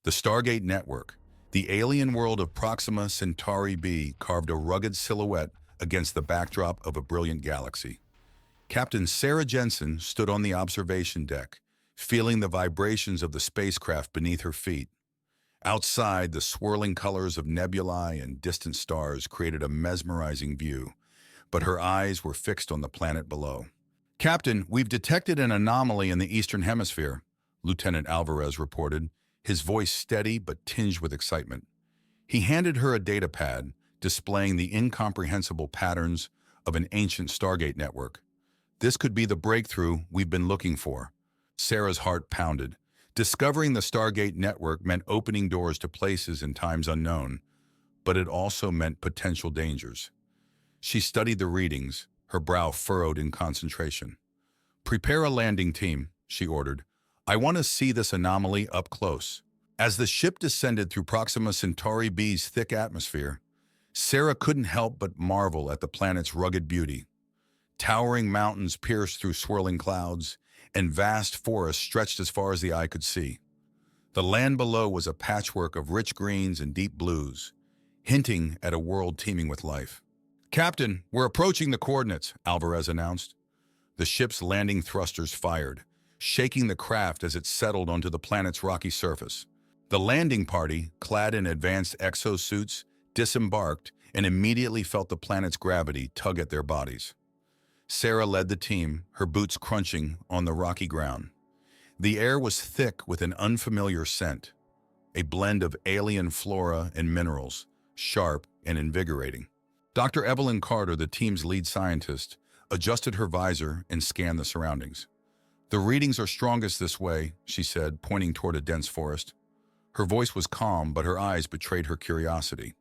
The Stargate Network, the alien world of Proxima Centauri b, carved a rugged silhouette against the backdrop of a brilliant galaxy. Captain Sarah Jensen stood on the observation deck, feeling the vibrations of the spacecraft beneath her feet. Outside, the swirling colors of nebulae and distant stars created a mesmerizing view, but her eyes were fixed on the planet below. "Captain, we've detected an anomaly in the Eastern Hemisphere," Lieutenant Alvarez reported, his voice steady but tinged with excitement. He handed her a data pad, displaying the incomprehensible patterns of an ancient Stargate network. "This could be the breakthrough we've been looking for." Sarah's heart pounded. Discovering the Stargate network meant opening doors to places and times unknown, but it also meant potential dangers. She studied the readings, her brow furrowed in concentration. "Prepare a landing team," she ordered. "I want to see this anomaly up close." As the ship descended through Proxima Centauri b's thick atmosphere, Sarah couldn't help but marvel at the planet's rugged beauty. Towering mountains pierced through swirling clouds, and vast forests stretched as far as the eye could see. The land below was a patchwork of rich greens and deep blues, hinting at a world teeming with life. "Captain, we're approaching the coordinates," Alvarez announced. The ship's landing thrusters fired, shaking the craft as it settled onto the planet's rocky surface. The landing party, clad in advanced exosuits, disembarked and immediately felt the planet's gravity tug at their bodies. Sarah led the team, her boots crunching on the rocky ground. The air was thick with an unfamiliar scent, a blend of alien flora and minerals, sharp and invigorating. Dr. Evelyn Carter, the team's lead scientist, adjusted her visor and scanned the surroundings. "The readings are strongest this way," she said, pointing toward a dense forest. Her voice was calm, but her eyes betrayed her curiosity.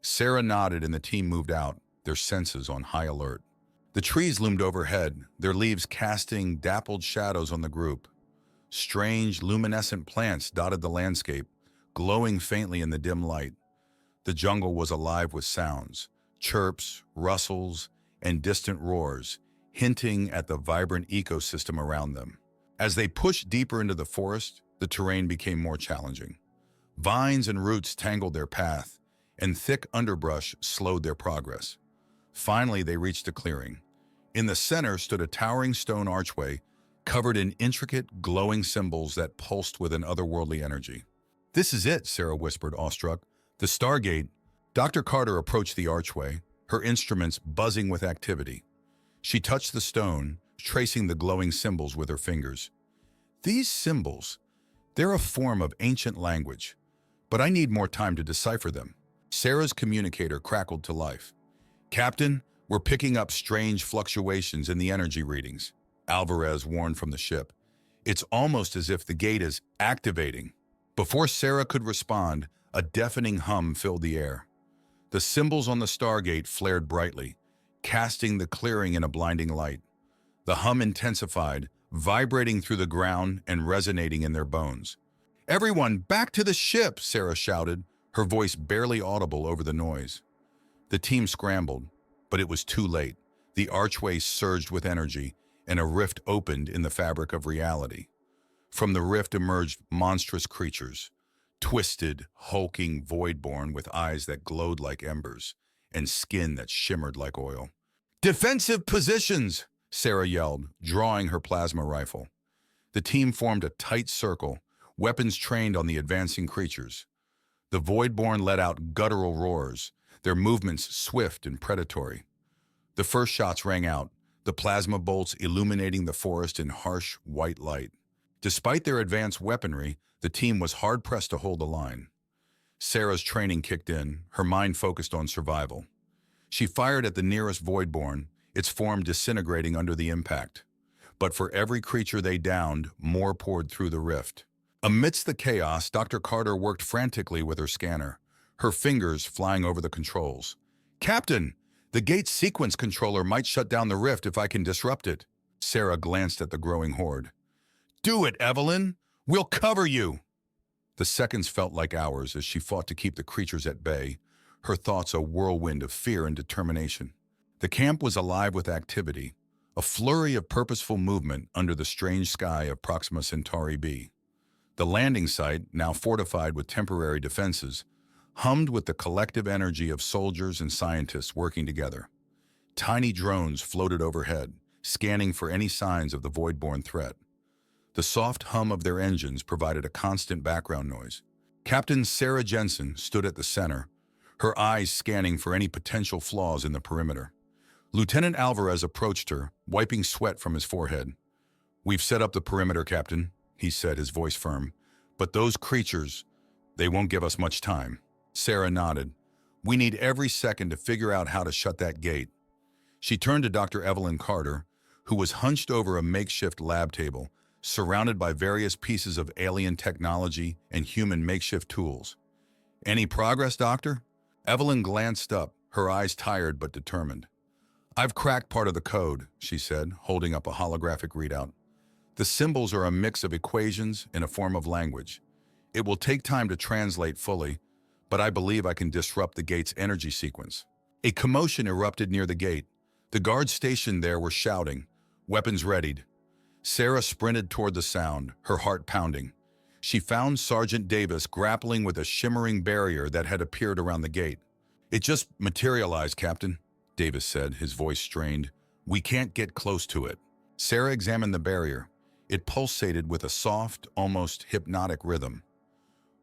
Sarah nodded and the team moved out, their senses on high alert. The trees loomed overhead, their leaves casting dappled shadows on the group. Strange, luminescent plants dotted the landscape, glowing faintly in the dim light. The jungle was alive with sounds, chirps, rustles, and distant roars, hinting at the vibrant ecosystem around them. As they pushed deeper into the forest, the terrain became more challenging. Vines and roots tangled their path, and thick underbrush slowed their progress. Finally, they reached a clearing. In the center stood a towering stone archway covered in intricate, glowing symbols that pulsed with an otherworldly energy. "This is it," Sarah whispered, awestruck. "The Stargate." Dr. Carter approached the archway, her instruments buzzing with activity. She touched the stone, tracing the glowing symbols with her fingers. "These symbols, they're a form of ancient language, but I need more time to decipher them." Sarah's communicator crackled to life. "Captain, we're picking up strange fluctuations in the energy readings," Alvarez warned from the ship. "It's almost as if the gate is activating." Before Sarah could respond, a deafening hum filled the air. The symbols on the Stargate flared brightly, casting the clearing in a blinding light. The hum intensified, vibrating through the ground and resonating in their bones. "Everyone, back to the ship!" Sarah shouted, her voice barely audible over the noise. The team scrambled, but it was too late. The archway surged with energy, and a rift opened in the fabric of reality. From the rift emerged monstrous creatures, twisted, hulking Voidborn with eyes that glowed like embers and skin that shimmered like oil. "Defensive positions!" Sarah yelled, drawing her plasma rifle. The team formed a tight circle, weapons trained on the advancing creatures. The Voidborn let out guttural roars, their movements swift and predatory. The first shots rang out, the plasma bolts illuminating the forest in harsh, white light. Despite their advanced weaponry, the team was hard-pressed to hold the line. Sarah's training kicked in, her mind focused on survival. She fired at the nearest Voidborn, its form disintegrating under the impact. But for every creature they downed, more poured through the rift. Amidst the chaos, Dr. Carter worked frantically with her scanner, her fingers flying over the controls. "Captain, the gate sequence controller might shut down the rift if I can disrupt it." Sarah glanced at the growing horde. "Do it, Evelyn! We'll cover you!" The seconds felt like hours as she fought to keep the creatures at bay, her thoughts a whirlwind of fear and determination. The camp was alive with activity, a flurry of purposeful movement under the strange sky of Proxima Centauri b. The landing site, now fortified with temporary defenses, hummed with the collective energy of soldiers and scientists working together. Tiny drones floated overhead, scanning for any signs of the Voidborn threat. The soft hum of their engines provided a constant background noise. Captain Sarah Jensen stood at the center, her eyes scanning for any potential flaws in the perimeter. Lieutenant Alvarez approached her, wiping sweat from his forehead. "We've set up the perimeter, Captain," he said, his voice firm. "But those creatures, they won't give us much time." Sarah nodded. "We need every second to figure out how to shut that gate." She turned to Dr. Evelyn Carter, who was hunched over a makeshift lab table, surrounded by various pieces of alien technology and human makeshift tools. "Any progress, Doctor?" Evelyn glanced up, her eyes tired but determined. "I've cracked part of the code," she said, holding up a holographic readout. "The symbols are a mix of equations in a form of language. It will take time to translate fully, but I believe I can disrupt the gate's energy sequence." A commotion erupted near the gate. The guards stationed there were shouting, weapons readied. Sarah sprinted toward the sound, her heart pounding. She found Sergeant Davis grappling with a shimmering barrier that had appeared around the gate. "It just materialized, Captain," Davis said, his voice strained. "We can't get close to it." Sarah examined the barrier. It pulsated with a soft, almost hypnotic rhythm.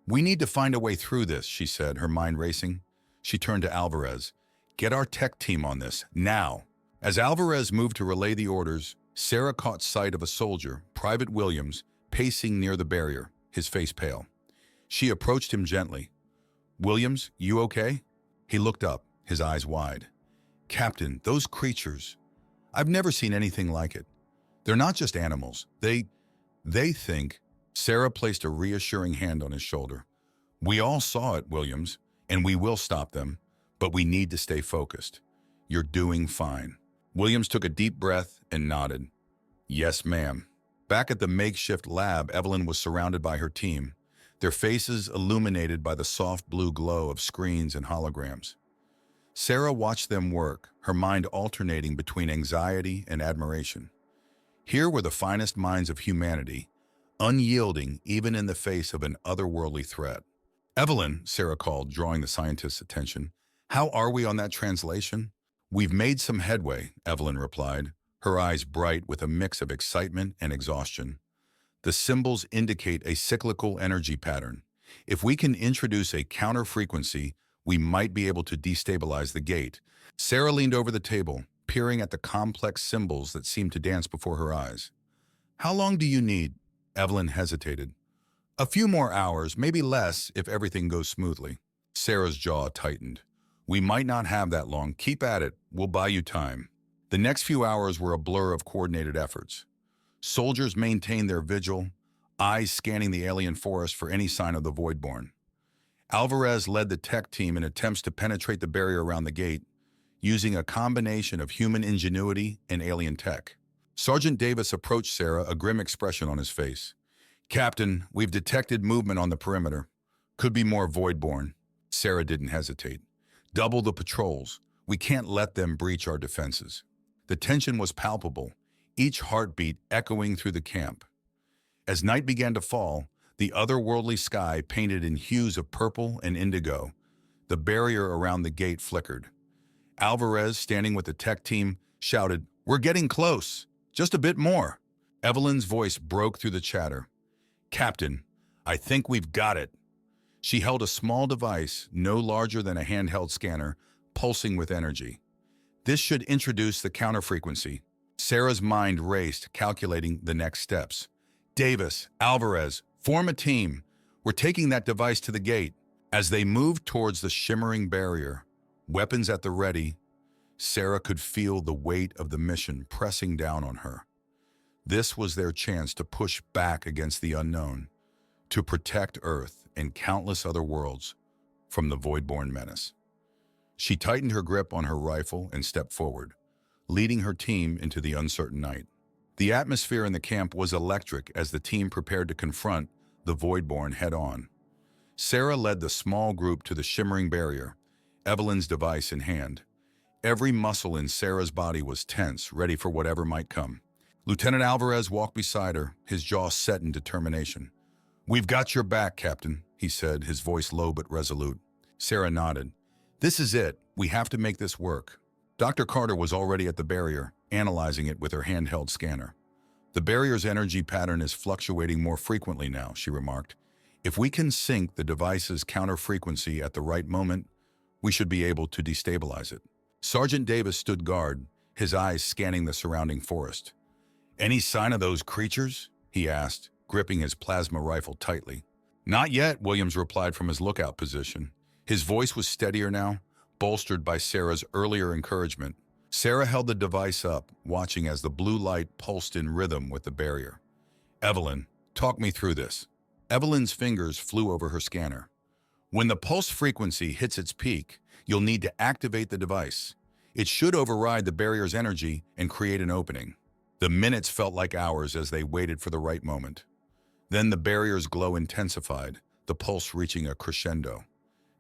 "We need to find a way through this," she said, her mind racing. She turned to Alvarez. "Get our tech team on this, now." As Alvarez moved to relay the orders, Sarah caught sight of a soldier, Private Williams, pacing near the barrier, his face pale. She approached him gently. "Williams, you okay?" He looked up, his eyes wide. "Captain, those creatures, I've never seen anything like it. They're not just animals. They think." Sarah placed a reassuring hand on his shoulder. "We all saw it, Williams, and we will stop them, but we need to stay focused. You're doing fine." Williams took a deep breath and nodded. "Yes, ma'am." Back at the makeshift lab, Evelyn was surrounded by her team, their faces illuminated by the soft blue glow of screens and holograms. Sarah watched them work, her mind alternating between anxiety and admiration. Here were the finest minds of humanity, unyielding even in the face of an otherworldly threat. "Evelyn," Sarah called, drawing the scientist's attention, "how are we on that translation?" "We've made some headway," Evelyn replied, her eyes bright with a mix of excitement and exhaustion. "The symbols indicate a cyclical energy pattern. If we can introduce a counter-frequency, we might be able to destabilize the gate." Sarah leaned over the table, peering at the complex symbols that seemed to dance before her eyes. "How long do you need?" Evelyn hesitated. "A few more hours, maybe less if everything goes smoothly." Sarah's jaw tightened. "We might not have that long. Keep at it. We'll buy you time." The next few hours were a blur of coordinated efforts. Soldiers maintained their vigil, eyes scanning the alien forest for any sign of the Voidborn. Alvarez led the tech team in attempts to penetrate the barrier around the gate, using a combination of human ingenuity and alien tech. Sergeant Davis approached Sarah, a grim expression on his face. "Captain, we've detected movement on the perimeter. Could be more Voidborn." Sarah didn't hesitate. "Double the patrols. We can't let them breach our defenses." The tension was palpable, each heartbeat echoing through the camp. As night began to fall, the otherworldly sky painted in hues of purple and indigo. The barrier around the gate flickered. Alvarez, standing with the tech team, shouted, "We're getting close! Just a bit more!" Evelyn's voice broke through the chatter. "Captain, I think we've got it." She held a small device, no larger than a handheld scanner, pulsing with energy. "This should introduce the counter-frequency." Sarah's mind raced, calculating the next steps. "Davis, Alvarez, form a team. We're taking that device to the gate." As they moved towards the shimmering barrier, weapons at the ready, Sarah could feel the weight of the mission pressing down on her. This was their chance to push back against the unknown, to protect Earth and countless other worlds from the Voidborn menace. She tightened her grip on her rifle and stepped forward, leading her team into the uncertain night. The atmosphere in the camp was electric as the team prepared to confront the Voidborn head-on. Sarah led the small group to the shimmering barrier, Evelyn's device in hand. Every muscle in Sarah's body was tense, ready for whatever might come. Lieutenant Alvarez walked beside her, his jaw set in determination. "We've got your back, Captain," he said, his voice low but resolute. Sarah nodded. "This is it. We have to make this work." Dr. Carter was already at the barrier, analyzing it with her handheld scanner. "The barrier's energy pattern is fluctuating more frequently now," she remarked. "If we can sync the device's counter frequency at the right moment, we should be able to destabilize it." Sergeant Davis stood guard, his eyes scanning the surrounding forest. "Any sign of those creatures?" he asked, gripping his plasma rifle tightly. "Not yet," Williams replied from his lookout position. His voice was steadier now, bolstered by Sarah's earlier encouragement. Sarah held the device up, watching as the blue light pulsed in rhythm with the barrier. "Evelyn, talk me through this." Evelyn's fingers flew over her scanner. "When the pulse frequency hits its peak, you'll need to activate the device. It should override the barrier's energy and create an opening." The minutes felt like hours as they waited for the right moment. Then the barrier's glow intensified, the pulse reaching a crescendo.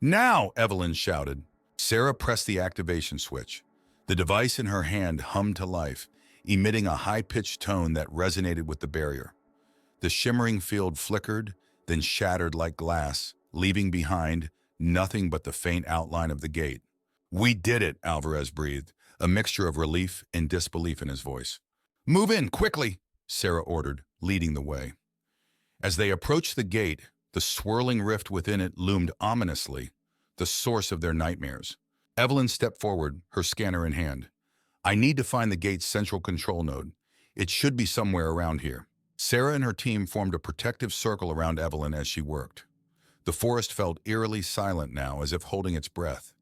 "Now!" Evelyn shouted. Sarah pressed the activation switch. The device in her hand hummed to life, emitting a high-pitched tone that resonated with the barrier. The shimmering field flickered, then shattered like glass, leaving behind nothing but the faint outline of the gate. "We did it," Alvarez breathed, a mixture of relief and disbelief in his voice. "Move in, quickly," Sarah ordered, leading the way. As they approached the gate, the swirling rift within it loomed ominously, the source of their nightmares. Evelyn stepped forward, her scanner in hand. "I need to find the gate's central control node. It should be somewhere around here." Sarah and her team formed a protective circle around Evelyn as she worked. The forest felt eerily silent now, as if holding its breath.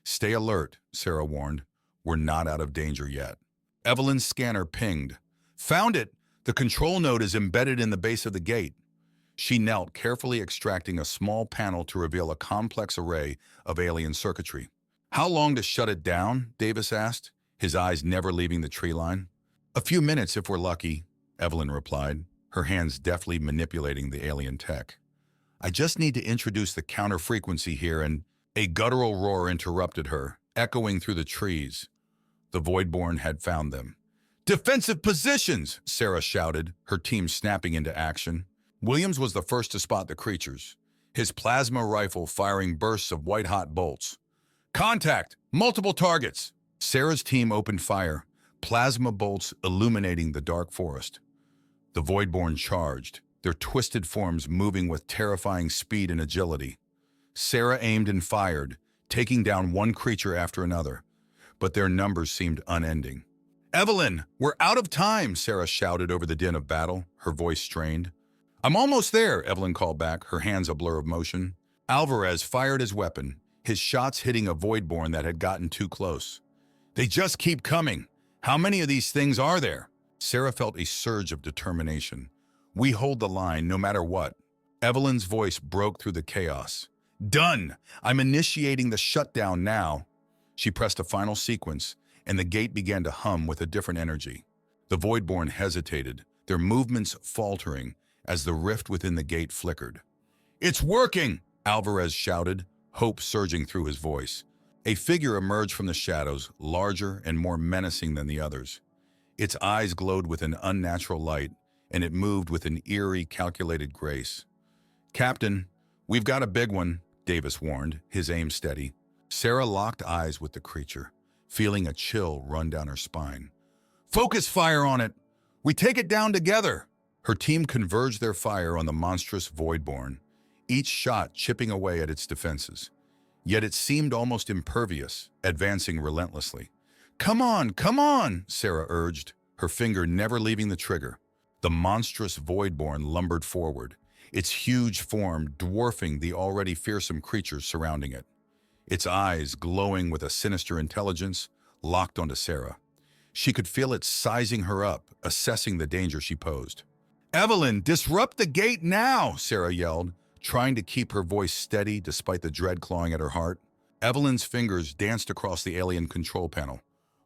"Stay alert," Sarah warned. "We're not out of danger yet." Evelyn's scanner pinged. "Found it! The control node is embedded in the base of the gate." She knelt, carefully extracting a small panel to reveal a complex array of alien circuitry. "How long to shut it down?" Davis asked, his eyes never leaving the tree line. "A few minutes if we're lucky," Evelyn replied, her hands deftly manipulating the alien tech. "I just need to introduce the counter frequency here," and a guttural roar interrupted her, echoing through the trees. The Voidborn had found them. "Defensive positions!" Sarah shouted, her team snapping into action. Williams was the first to spot the creatures, his plasma rifle firing bursts of white-hot bolts. "Contact! Multiple targets!" Sarah's team opened fire, plasma bolts illuminating the dark forest. The Voidborn charged, their twisted forms moving with terrifying speed and agility. Sarah aimed and fired, taking down one creature after another, but their numbers seemed unending. "Evelyn, we're out of time!" Sarah shouted over the din of battle, her voice strained. "I'm almost there," Evelyn called back, her hands a blur of motion. Alvarez fired his weapon, his shots hitting a Voidborn that had gotten too close. "They just keep coming. How many of these things are there?" Sarah felt a surge of determination. "We hold the line no matter what." Evelyn's voice broke through the chaos. "Done! I'm initiating the shutdown now." She pressed a final sequence, and the gate began to hum with a different energy. The Voidborn hesitated, their movements faltering as the rift within the gate flickered. "It's working!" Alvarez shouted, hope surging through his voice. A figure emerged from the shadows, larger and more menacing than the others. Its eyes glowed with an unnatural light, and it moved with an eerie, calculated grace. "Captain, we've got a big one," Davis warned, his aim steady. Sarah locked eyes with the creature, feeling a chill run down her spine. "Focus fire on it! We take it down together!" Her team converged their fire on the monstrous Voidborn, each shot chipping away at its defenses. Yet it seemed almost impervious, advancing relentlessly. Come on," Sarah urged, her finger never leaving the trigger. The monstrous Voidborn lumbered forward, its huge form dwarfing the already fearsome creatures surrounding it. Its eyes, glowing with a sinister intelligence, locked onto Sarah. She could feel it sizing her up, assessing the danger she posed. "Evelyn, disrupt the gate now!" Sarah yelled, trying to keep her voice steady despite the dread clawing at her heart. Evelyn's fingers danced across the alien control panel.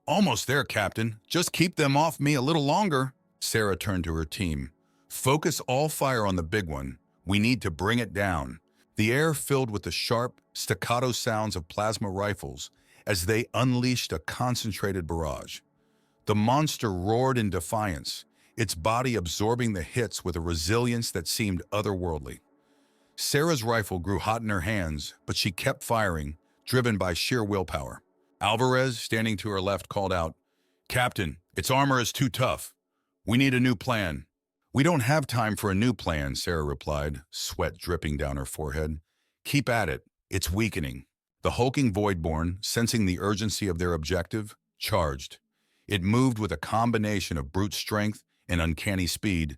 "Almost there, Captain. Just keep them off me a little longer." Sarah turned to her team. "Focus all fire on the big one. We need to bring it down." The air filled with the sharp, staccato sounds of plasma rifles as they unleashed a concentrated barrage. The monster roared in defiance, its body absorbing the hits with a resilience that seemed otherworldly. Sarah's rifle grew hot in her hands, but she kept firing, driven by sheer willpower. Alvarez, standing to her left, called out, "Captain, its armor is too tough. We need a new plan." "We don't have time for a new plan," Sarah replied, sweat dripping down her forehead. "Keep at it. It's weakening." The hulking Voidborn, sensing the urgency of their objective, charged. It moved with a combination of brute strength and uncanny speed,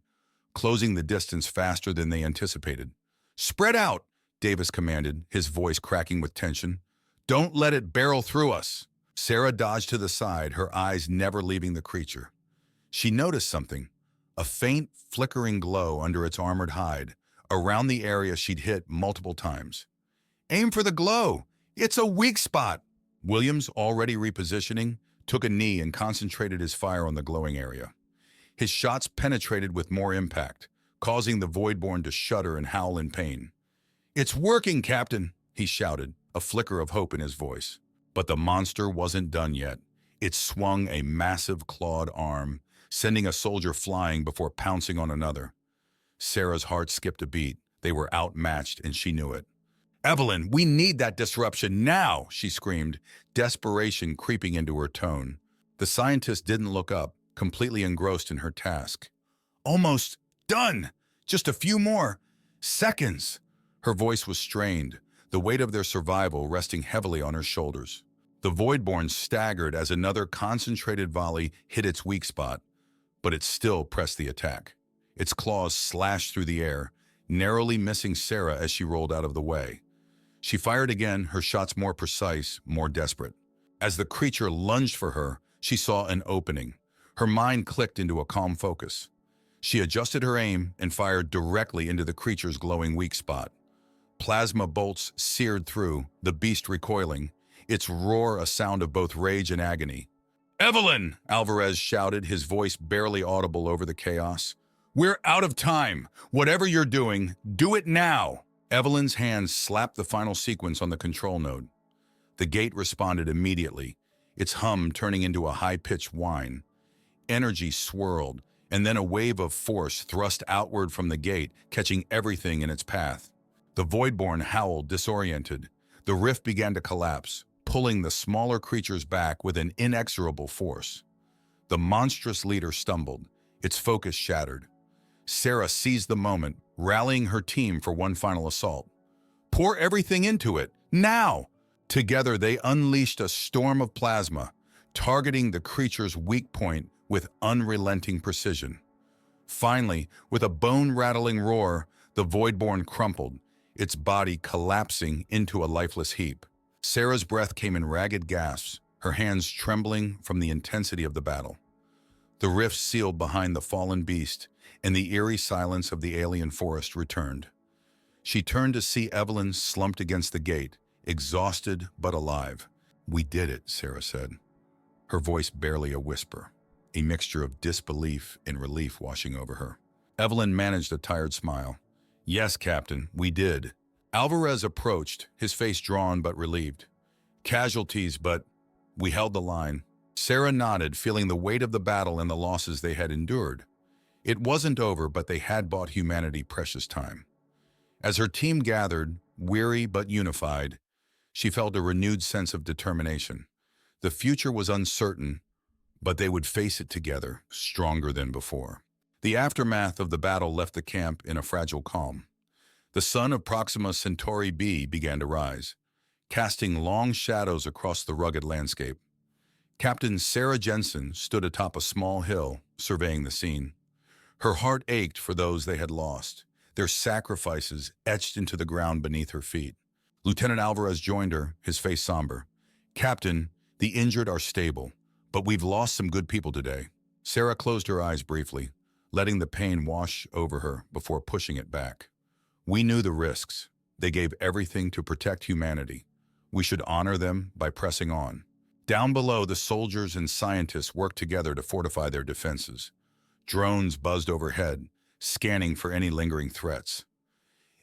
closing the distance faster than they anticipated. "Spread out," Davis commanded, his voice cracking with tension. "Don't let it barrel through us." Sarah dodged to the side, her eyes never leaving the creature. She noticed something, a faint, flickering glow under its armored hide, around the area she'd hit multiple times. "Aim for the glow! It's a weak spot!" Williams, already repositioning, took a knee and concentrated his fire on the glowing area. His shots penetrated with more impact, causing the Voidborn to shudder and howl in pain. "It's working, Captain," he shouted, a flicker of hope in his voice. But the monster wasn't done yet. It swung a massive clawed arm, sending a soldier flying before pouncing on another. Sarah's heart skipped a beat. They were outmatched, and she knew it. "Evelyn, we need that disruption now!" she screamed, desperation creeping into her tone. The scientist didn't look up, completely engrossed in her task. "Almost done! Just a few more seconds!" Her voice was strained, the weight of their survival resting heavily on her shoulders. The Voidborn staggered as another concentrated volley hit its weak spot, but it still pressed the attack. Its claws slashed through the air, narrowly missing Sarah as she rolled out of the way. She fired again, her shots more precise, more desperate. As the creature lunged for her, she saw an opening. Her mind clicked into a calm focus. She adjusted her aim and fired directly into the creature's glowing weak spot. Plasma bolts seared through, the beast recoiling, its roar a sound of both rage and agony. "Evelyn!" Alvarez shouted, his voice barely audible over the chaos. "We're out of time! Whatever you're doing, do it now!" Evelyn's hands slapped the final sequence on the control node. The gate responded immediately, its hum turning into a high-pitched whine. Energy swirled, and then a wave of force thrust outward from the gate, catching everything in its path. The Voidborn howled, disoriented. The rift began to collapse, pulling the smaller creatures back with an inexorable force. The monstrous leader stumbled, its focus shattered. Sarah seized the moment, rallying her team for one final assault. "Pour everything into it, now!" Together they unleashed a storm of plasma, targeting the creature's weak point with unrelenting precision. Finally, with a bone-rattling roar, the Voidborn crumpled, its body collapsing into a lifeless heap. Sarah's breath came in ragged gasps, her hands trembling from the intensity of the battle. The rift sealed behind the fallen beast, and the eerie silence of the alien forest returned. She turned to see Evelyn slumped against the gate, exhausted but alive. "We did it," Sarah said, her voice barely a whisper, a mixture of disbelief and relief washing over her. Evelyn managed a tired smile. "Yes, Captain, we did." Alvarez approached, his face drawn but relieved. "Casualties, but we held the line." Sarah nodded, feeling the weight of the battle and the losses they had endured. It wasn't over, but they had bought humanity precious time. As her team gathered, weary but unified, she felt a renewed sense of determination. The future was uncertain, but they would face it together, stronger than before. The aftermath of the battle left the camp in a fragile calm. The sun of Proxima Centauri b began to rise, casting long shadows across the rugged landscape. Captain Sarah Jensen stood atop a small hill, surveying the scene. Her heart ached for those they had lost, their sacrifices etched into the ground beneath her feet. Lieutenant Alvarez joined her, his face somber. "Captain, the injured are stable, but we've lost some good people today." Sarah closed her eyes briefly, letting the pain wash over her before pushing it back. "We knew the risks. They gave everything to protect humanity. We should honor them by pressing on." Down below, the soldiers and scientists worked together to fortify their defenses. Drones buzzed overhead, scanning for any lingering threats.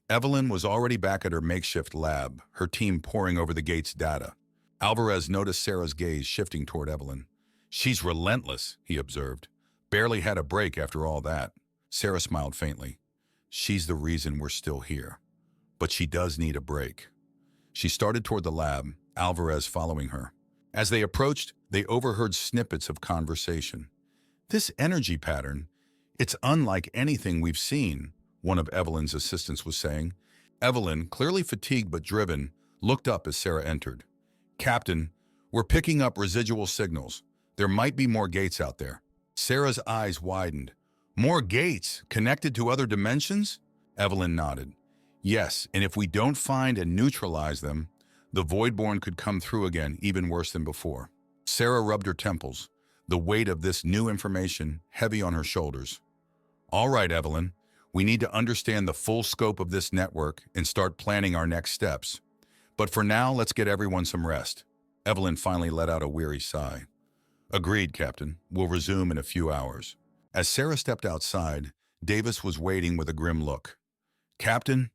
Evelyn was already back at her makeshift lab, her team poring over the gate's data. Alvarez noticed Sarah's gaze shifting toward Evelyn. "She's relentless," he observed, Barely had a break after all that. Sarah smiled faintly. She's the reason we're still here. But she does need a break. She started toward the lab, Alvarez following her. As they approached, they overheard snippets of conversation. This energy pattern, it's unlike anything we've seen, one of Evelyn's assistants was saying. Evelyn, clearly fatigued but driven, looked up as Sarah entered. Captain, we're picking up residual signals. There might be more gates out there. Sarah's eyes widened. More gates, connected to other dimensions? Evelyn nodded. Yes, and if we don't find and neutralize them, the Voidborn could come through again, even worse than before. Sarah rubbed her temples, the weight of this new information heavy on her shoulders. All right, Evelyn, we need to understand the full scope of this network and start planning our next steps. But for now, let's get everyone some rest. Evelyn finally let out a weary sigh. Agreed, Captain. We'll resume in a few hours. As Sarah stepped outside, Davis was waiting with a grim look. Captain,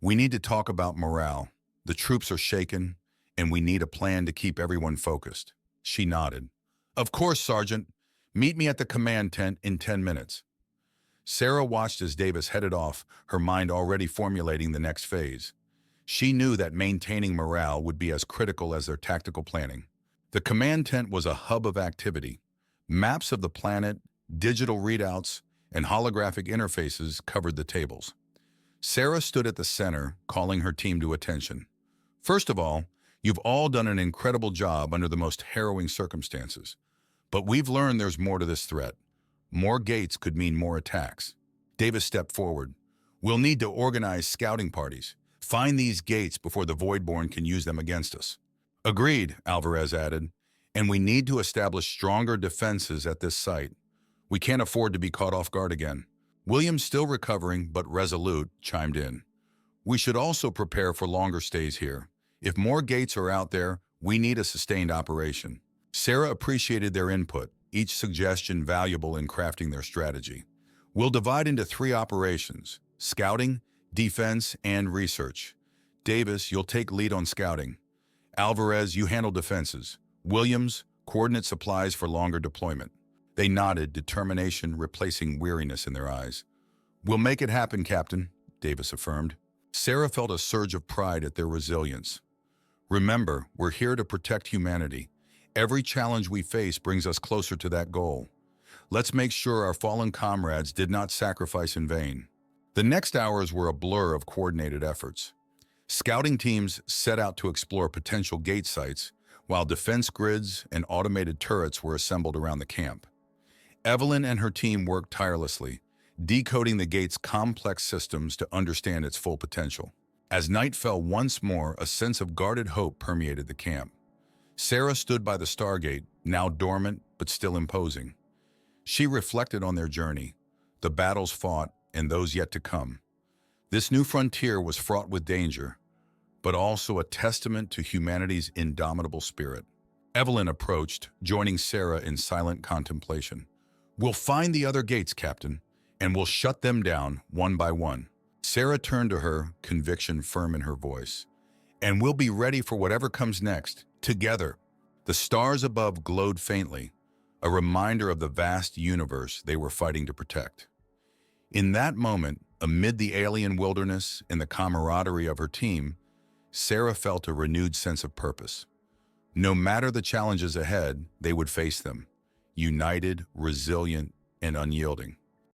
we need to talk about morale. The troops are shaken, and we need a plan to keep everyone focused. She nodded. Of course, Sergeant. Meet me at the command tent in 10 minutes. Sarah watched as Davis headed off, her mind already formulating the next phase. She knew that maintaining morale would be as critical as their tactical planning. The command tent was a hub of activity. Maps of the planet, digital readouts, and holographic interfaces covered the tables. Sarah stood at the center, calling her team to attention. First of all, you've all done an incredible job under the most harrowing circumstances. But we've learned there's more to this threat. More gates could mean more attacks. Davis stepped forward. We'll need to organize scouting parties. Find these gates before the Voidborn can use them against us. Agreed, Alvarez added. And we need to establish stronger defenses at this site. We can't afford to be caught off guard again. William, still recovering but resolute, chimed in. We should also prepare for longer stays here. If more gates are out there, we need a sustained operation. Sarah appreciated their input, each suggestion valuable in crafting their strategy. We'll divide into 3 operations: scouting, defense, and research. Davis, you'll take lead on scouting. Alvarez, you handle defenses. Williams, coordinate supplies for longer deployment. They nodded, determination replacing weariness in their eyes. We'll make it happen, Captain, Davis affirmed. Sarah felt a surge of pride at their resilience. Remember, we're here to protect humanity. Every challenge we face brings us closer to that goal. Let's make sure our fallen comrades did not sacrifice in vain. The next hours were a blur of coordinated efforts. Scouting teams set out to explore potential gate sites, while defense grids and automated turrets were assembled around the camp. Evelyn and her team worked tirelessly, decoding the gate's complex systems to understand its full potential. As night fell once more, a sense of guarded hope permeated the camp. Sarah stood by the Stargate, now dormant but still imposing. She reflected on their journey, the battles fought, and those yet to come. This new frontier was fraught with danger, but also a testament to humanity's indomitable spirit. Evelyn approached, joining Sarah in silent contemplation. We'll find the other gates, Captain, and we'll shut them down one by one. Sarah turned to her, conviction firm in her voice. And we'll be ready for whatever comes next, together. The stars above glowed faintly, a reminder of the vast universe they were fighting to protect. In that moment, amid the alien wilderness and the camaraderie of her team, Sarah felt a renewed sense of purpose. No matter the challenges ahead, they would face them, united, resilient, and unyielding.